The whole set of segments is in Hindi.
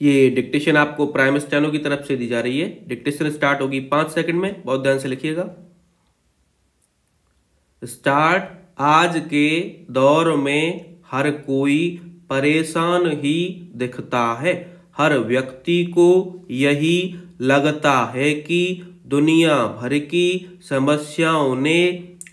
ये डिक्टेशन आपको प्राइम स्टेनो की तरफ से दी जा रही है। डिक्टेशन स्टार्ट होगी 5 सेकंड में, बहुत ध्यान से लिखिएगा। स्टार्ट। आज के दौर में हर कोई परेशान ही दिखता है। हर व्यक्ति को यही लगता है कि दुनिया भर की समस्याओं ने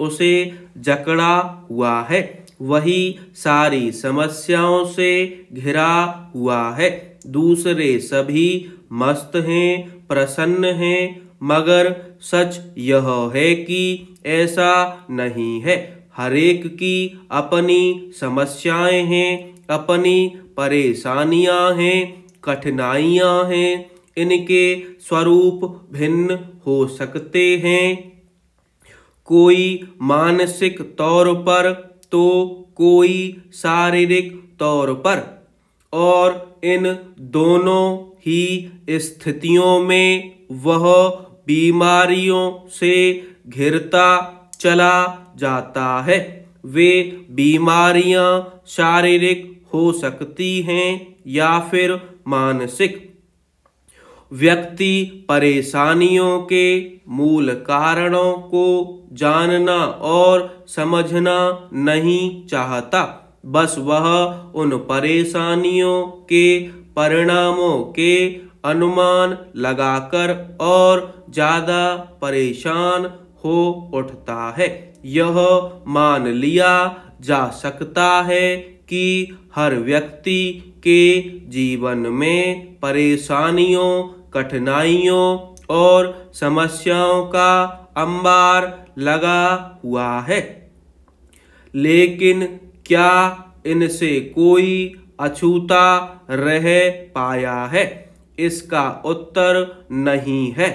उसे जकड़ा हुआ है। वही सारी समस्याओं से घिरा हुआ है। दूसरे सभी मस्त हैं, प्रसन्न हैं, मगर सच यह है कि ऐसा नहीं है। हरेक की अपनी समस्याएं हैं, अपनी परेशानियां हैं, कठिनाइयां हैं। इनके स्वरूप भिन्न हो सकते हैं, कोई मानसिक तौर पर तो कोई शारीरिक तौर पर, और इन दोनों ही स्थितियों में वह बीमारियों से घिरता चला जाता है। वे बीमारियां शारीरिक हो सकती हैं या फिर मानसिक। व्यक्ति परेशानियों के मूल कारणों को जानना और समझना नहीं चाहता। बस वह उन परेशानियों के परिणामों के अनुमान लगाकर और ज्यादा परेशान हो उठता है। यह मान लिया जा सकता है कि हर व्यक्ति के जीवन में परेशानियों, कठिनाइयों और समस्याओं का अंबार लगा हुआ है, लेकिन क्या इनसे कोई अछूता रह पाया है? इसका उत्तर नहीं है।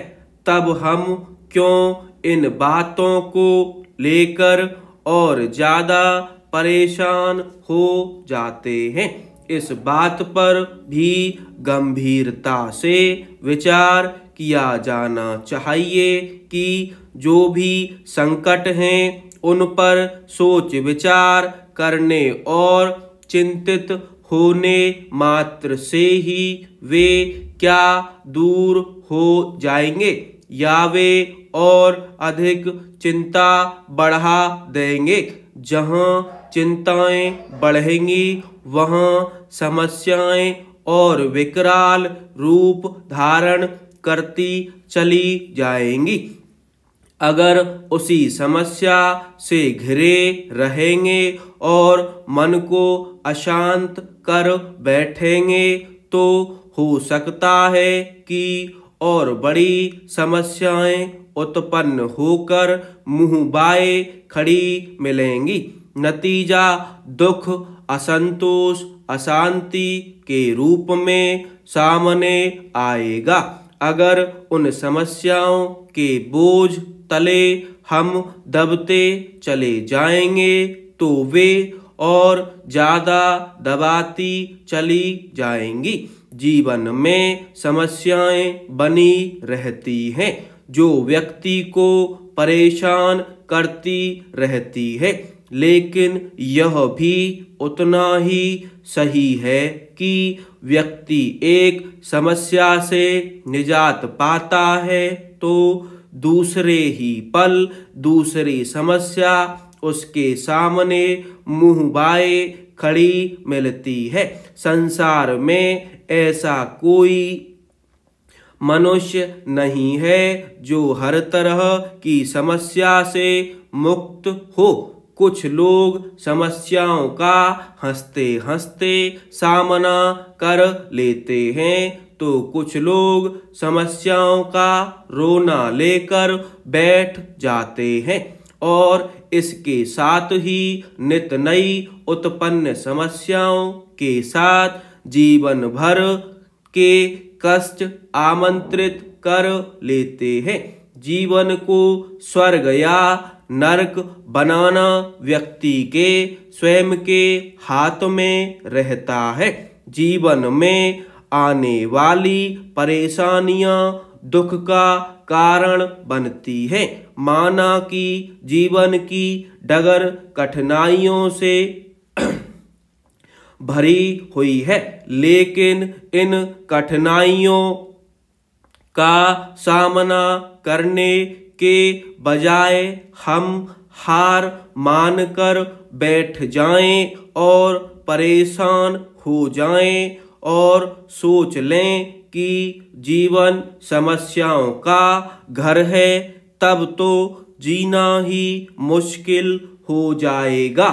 तब हम क्यों इन बातों को लेकर और ज्यादा परेशान हो जाते हैं? इस बात पर भी गंभीरता से विचार किया जाना चाहिए कि जो भी संकट हैं उन पर सोच विचार करने और चिंतित होने मात्र से ही वे क्या दूर हो जाएंगे या वे और अधिक चिंता बढ़ा देंगे। जहां चिंताएं बढ़ेंगी वहां समस्याएं और विकराल रूप धारण करती चली जाएंगी। अगर उसी समस्या से घिरे रहेंगे और मन को अशांत कर बैठेंगे तो हो सकता है कि और बड़ी समस्याएं उत्पन्न होकर मुंह बाए खड़ी मिलेंगी। नतीजा दुख, असंतोष, अशांति के रूप में सामने आएगा। अगर उन समस्याओं के बोझ तले हम दबते चले जाएंगे तो वे और ज्यादा दबाती चली जाएंगी। जीवन में समस्याएं बनी रहती हैं जो व्यक्ति को परेशान करती रहती है, लेकिन यह भी उतना ही सही है कि व्यक्ति एक समस्या से निजात पाता है तो दूसरे ही पल दूसरी समस्या उसके सामने मुंह बाए खड़ी मिलती है। संसार में ऐसा कोई मनुष्य नहीं है जो हर तरह की समस्या से मुक्त हो। कुछ लोग समस्याओं का हंसते हंसते सामना कर लेते हैं तो कुछ लोग समस्याओं का रोना लेकर बैठ जाते हैं और इसके साथ ही नित नई उत्पन्न समस्याओं के साथ जीवन भर के कष्ट आमंत्रित कर लेते हैं। जीवन को स्वर्ग या नरक बनाना व्यक्ति के स्वयं के हाथ में रहता है। जीवन में आने वाली परेशानियां दुख का कारण बनती है। माना कि जीवन की डगर कठिनाइयों से भरी हुई है, लेकिन इन कठिनाइयों का सामना करने के बजाय हम हार मानकर बैठ जाएं और परेशान हो जाएं और सोच लें कि जीवन समस्याओं का घर है, तब तो जीना ही मुश्किल हो जाएगा।